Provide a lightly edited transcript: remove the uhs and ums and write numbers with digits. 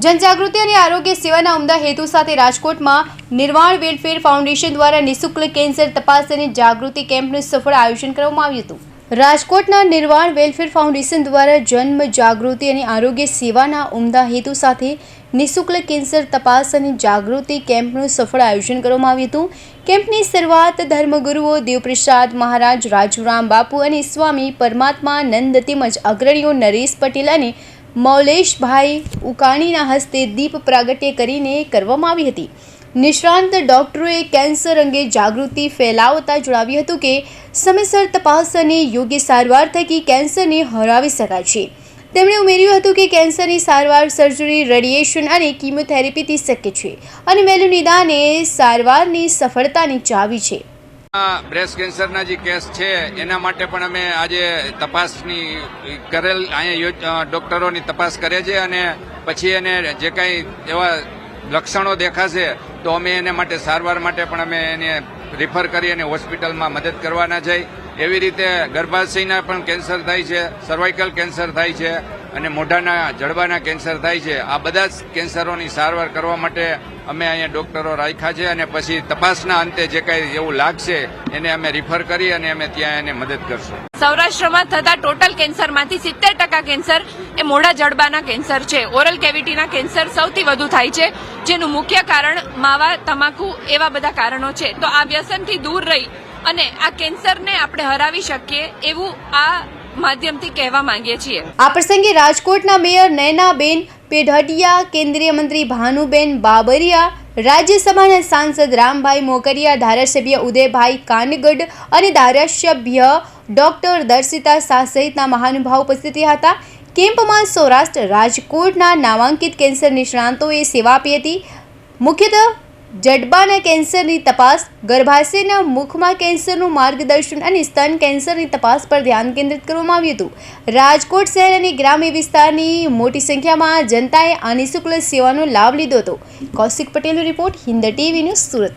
જનજાગૃતિ અને આરોગ્ય સેવાના ઉમદા હેતુ સાથે રાજકોટમાં નિર્વાણ વેલફેર ફાઉન્ડેશન દ્વારા નિઃશુલ્ક કેન્સર તપાસ અને જાગૃતિ કેમ્પનું સફળ આયોજન કરવામાં આવ્યું હતું। રાજકોટના નિર્વાણ વેલફેર ફાઉન્ડેશન દ્વારા જન્મ જાગૃતિ અને આરોગ્ય સેવાના ઉમદા હેતુ સાથે નિઃશુલ્ક કેન્સર તપાસ અને જાગૃતિ કેમ્પનું સફળ આયોજન કરવામાં આવ્યું હતું। કેમ્પની શરૂઆત ધર્મગુરુઓ દેવપ્રસાદ મહારાજ, રાજુરામ બાપુ અને સ્વામી પરમાત્મા નંદ તેમજ અગ્રણીઓ નરેશ પટેલ અને મૌલેશભાઈ ઉકાણીના હસ્તે દીપ પ્રાગટ્ય કરીને કરવામાં આવી હતી। નિષ્ણાંત ડોક્ટરોએ કેન્સર અંગે જાગૃતિ ફેલાવતા જણાવ્યું હતું કે સમયસર તપાસ અને યોગ્ય સારવાર થકી કેન્સરને હરાવી શકાય છે। તેમણે ઉમેર્યું હતું કે કેન્સરની સારવાર સર્જરી, રેડિયેશન અને કીમોથેરાપીથી શક્ય છે અને વહેલું નિદાન એ સારવારની સફળતાની ચાવી છે। બ્રેસ્ટ કેન્સરના જે કેસ છે એના માટે પણ અમે આજે તપાસની કરેલ અહીંયા ડોક્ટરોની તપાસ કરે છે અને પછી એને જે કાંઈ એવા લક્ષણો દેખાશે તો અમે એને માટે સારવાર માટે પણ અમે એને રિફર કરી અને હોસ્પિટલમાં મદદ કરવાના છે। એવી રીતે ગર્ભાશયના પણ કેન્સર થાય છે, સર્વાઇકલ કેન્સર થાય છે અને મોઢાના જડબાના કેન્સર થાય છે। આ બધા જ કેન્સરોની સારવાર કરવા માટે અમે અહીંયા ડોક્ટરો રાખ્યા છે અને પછી તપાસના અંતે જે કાંઈ એવું લાગશે એને અમે રિફર કરી અને અમે ત્યાં એને મદદ કરશું। સૌરાષ્ટ્રમાં થતા ટોટલ કેન્સરમાંથી 70% કેન્સર એ મોઢા જડબાના કેન્સર છે। ઓરલ કેવિટીના કેન્સર સૌથી વધુ થાય છે, જેનું મુખ્ય કારણ માવા, તમાકુ એવા બધા કારણો છે। તો આ વ્યસનથી દૂર રહી અને આ કેન્સરને આપણે હરાવી શકીએ એવું આ માધ્યમથી કહેવા માંગીએ છીએ। આ પ્રસંગે રાજકોટના મેયર નયનાબેન પેઢડિયા, કેન્દ્રીય મંત્રી ભાનુબેન બાબરિયા, રાજ્યસભાના સાંસદ રામભાઈ મોકરિયા, ધારાસભ્ય ઉદયભાઈ કાનગડ અને ધારાસભ્ય ડોક્ટર દર્શિતા શાહ સહિતના મહાનુભાવો ઉપસ્થિત હતા। કેમ્પમાં સૌરાષ્ટ્ર રાજકોટના નામાંકિત કેન્સર નિષ્ણાંતોએ સેવા આપી હતી। મુખ્યત્વે જડબાના કેન્સરની તપાસ, ગર્ભાશયના મુખમાં કેન્સરનું માર્ગદર્શન અને સ્તન કેન્સરની તપાસ પર ધ્યાન કેન્દ્રિત કરવામાં આવ્યું હતું। રાજકોટ શહેર અને ગ્રામ્ય વિસ્તારની મોટી સંખ્યામાં જનતાએ આ નિઃશુલ્ક સેવાનો લાભ લીધો હતો। કૌશિક પટેલનો report, Hind TV news, Surat.